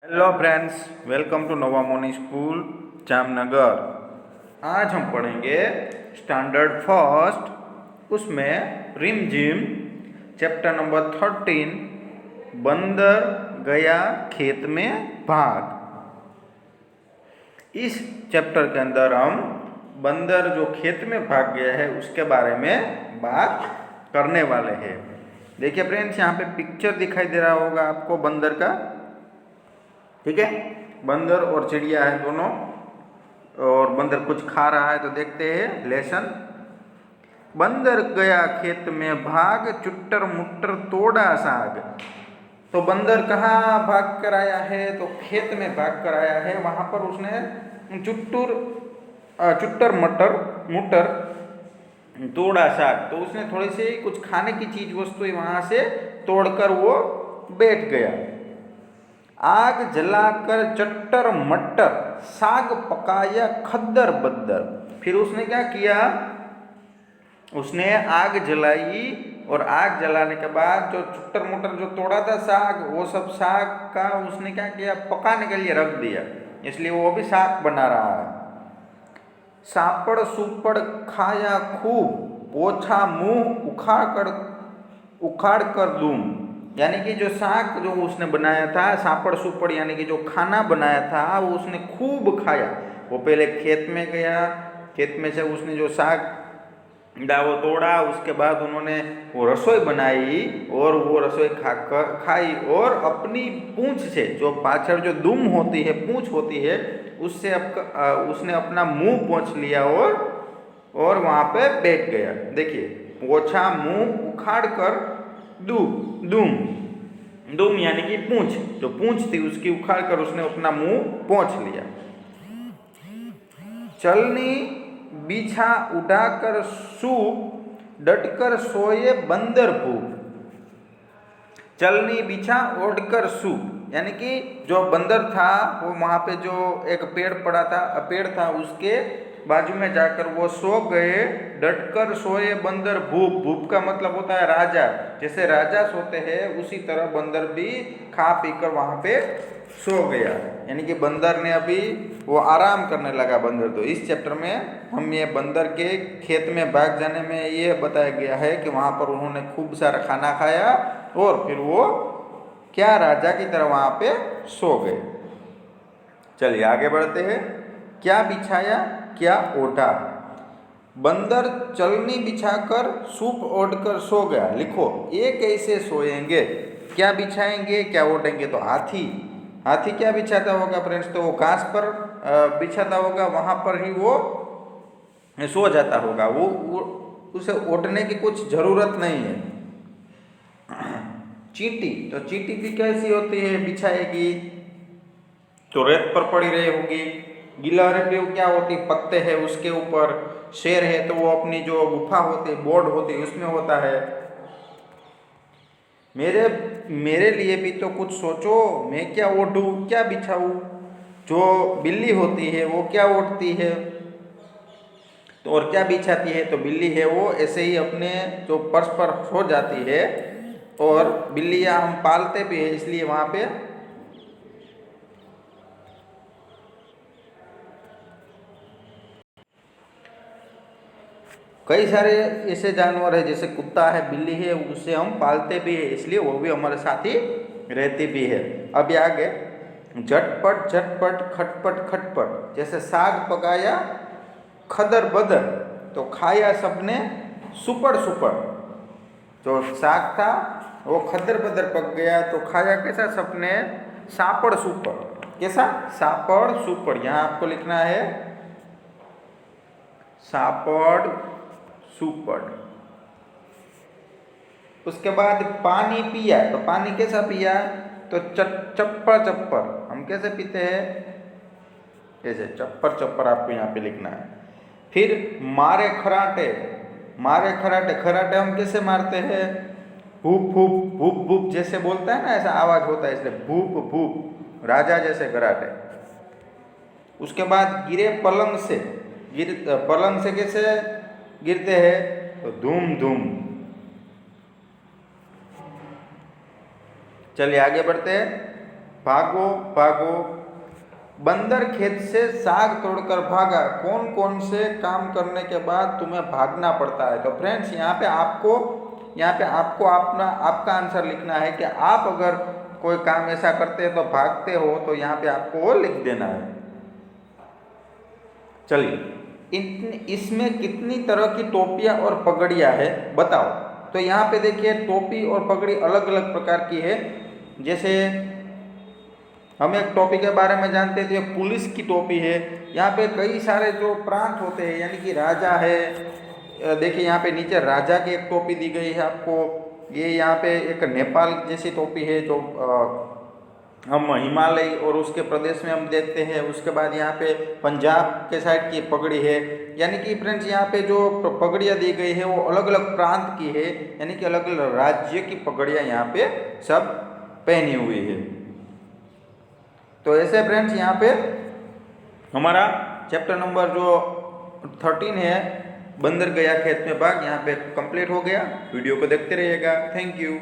Hello friends, welcome to नोवा मोनी school Jamnagar. आज हम पढ़ेंगे स्टैंडर्ड फर्स्ट, उसमें रिम जिम चैप्टर नंबर 13 बंदर गया खेत में भाग। इस चैप्टर के अंदर हम बंदर जो खेत में भाग गया है उसके बारे में बात करने वाले हैं। देखिए फ्रेंड्स, यहाँ पे पिक्चर दिखाई दे रहा होगा आपको बंदर का, ठीक है। बंदर और चिड़िया है दोनों, और बंदर कुछ खा रहा है। तो देखते हैं लेसन। बंदर गया खेत में भाग, चुट्टर मुट्टर तोड़ा साग। तो बंदर कहाँ भाग कर आया है? तो खेत में भाग कर आया है। वहाँ पर उसने चुट्टर मटर मुटर तोड़ा साग। तो उसने थोड़ी सी कुछ खाने की चीज वस्तु वहाँ से तोड़कर वो बैठ गया। आग जलाकर चट्टर मट्टर साग पकाया खद्दर बद्दर। फिर उसने क्या किया? उसने आग जलाई, और आग जलाने के बाद जो चट्टर मट्टर जो तोड़ा था साग, वो सब साग का उसने क्या किया? पकाने के लिए रख दिया, इसलिए वो भी साग बना रहा है। सापड़ सुपड़ खाया खूब, पोछा मुंह उखाड़ कर दूम। यानी कि जो साग जो उसने बनाया था, सापड़ सुपड़ यानी कि जो खाना बनाया था, वो उसने खूब खाया। वो पहले खेत में गया, खेत में से उसने जो साग वो तोड़ा, उसके बाद उन्होंने वो रसोई बनाई, और वो रसोई खाई, और अपनी पूंछ से, जो पाछड़ जो दुम होती है, पूंछ होती है, उससे उसने अपना मुंह पोंछ लिया और वहाँ पे बैठ गया। देखिए, पोछा मुंह उखाड़ कर दुम दुम यानी कि पूंछ, जो पूंछ थी उसकी उखाड़ कर उसने अपना मुंह पोंछ लिया। चलनी बिछा उड़ाकर सूप, डटकर सोए बंदर भूप। चलनी बिछा ओढ़कर सूप यानी कि जो बंदर था वो वहाँ पे जो एक पेड़ था उसके बाजू में जाकर वो सो गए। डटकर सोए बंदर भूप, भूप का मतलब होता है राजा। जैसे राजा सोते हैं उसी तरह बंदर भी खा पीकर वहाँ पे सो गया। यानी कि बंदर ने अभी वो आराम करने लगा बंदर। तो इस चैप्टर में हम ये बंदर के खेत में भाग जाने में ये बताया गया है कि वहाँ पर उन्होंने खूब सारा खाना खाया, और फिर वो क्या राजा की तरह वहाँ पे सो गए। चलिए आगे बढ़ते हैं। क्या बिछाया क्या ओढ़ा? बंदर चलनी बिछाकर सूप ओढ़कर सो गया। लिखो, ये कैसे सोएंगे? क्या बिछाएंगे क्या ओढ़ेंगे? तो हाथी क्या बिछाता होगा फ्रेंड्स? तो वो घास पर बिछाता होगा, वहाँ पर ही वो सो जाता होगा। वो उसे ओढ़ने की कुछ ज़रूरत नहीं है। चींटी, तो चींटी भी कैसी होती है? बिछाएगी तो रेत पर पड़ी रही होगी। गिलहरी क्या होती? पत्ते हैं उसके ऊपर। शेर है तो वो अपनी जो गुफा होती है, बोर्ड होती है, उसमें होता है। मेरे लिए भी तो कुछ सोचो, मैं क्या ओढ़ूं क्या बिछाऊं? जो बिल्ली होती है वो क्या ओढ़ती है तो और क्या बिछाती है? तो बिल्ली है वो ऐसे ही अपने जो फर्श पर सो जाती है। और बिल्लियाँ हम पालते भी है, इसलिए वहाँ पे कई सारे ऐसे जानवर है, जैसे कुत्ता है, बिल्ली है, उसे हम पालते भी है, इसलिए वो भी हमारे साथ ही रहती भी है। अब आगे, झटपट झटपट खटपट खटपट। जैसे साग पकाया खदर बदर, तो खाया सबने सुपड़ सुपड़। जो साग था वो खदर बदर पक गया, तो खाया कैसा? सबने सापड़ सुपड़। कैसा? सापड़ सुपड़। यहाँ आपको लिखना है सापड़ सुपड़। उसके बाद पानी पिया, तो पानी कैसा पिया? तो चप्पर चप्पर। हम कैसे पीते हैं? कैसे? चप्पर चप्पर आपको यहाँ पे लिखना है। फिर मारे खराटे, मारे खराटे। खराटे हम कैसे मारते हैं? भूप भूप भूप भूप जैसे बोलता है ना, ऐसा आवाज होता है, इसलिए भूप भूप, राजा जैसे खराटे। उसके बाद गिरे पलंग से। पलंग से कैसे गिरते हैं? तो धूम धूम। चलिए आगे बढ़ते हैं। भागो भागो, बंदर खेत से साग तोड़कर भागा, कौन कौन से काम करने के बाद तुम्हें भागना पड़ता है। तो फ्रेंड्स यहाँ पे आपको अपना आपका आंसर लिखना है कि आप अगर कोई काम ऐसा करते हैं तो भागते हो, तो यहाँ पे आपको वो लिख देना है। चलिए, इसमें कितनी तरह की टोपियां और पगड़ियां है बताओ। तो यहाँ पे देखिए टोपी और पगड़ी अलग अलग प्रकार की है। जैसे हम एक टोपी के बारे में जानते थे, पुलिस की टोपी है। यहाँ पे कई सारे जो प्रांत होते हैं, यानी कि राजा है, देखिए यहाँ पे नीचे राजा की एक टोपी दी गई है आपको। ये यहाँ पे एक नेपाल जैसी टोपी है जो हम हिमालय और उसके प्रदेश में हम देखते हैं। उसके बाद यहाँ पे पंजाब के साइड की पगड़ी है। यानी कि फ्रेंड्स यहाँ पे जो पगड़ियाँ दी गई है वो अलग अलग प्रांत की है, यानी कि अलग अलग राज्य की पगड़ियाँ यहाँ पे सब पहनी हुई है। तो ऐसे फ्रेंड्स यहाँ पे हमारा चैप्टर नंबर जो 13 है, बंदर गया खेत में भाग, यहाँ पे कंप्लीट हो गया। वीडियो को देखते रहिएगा। Thank you.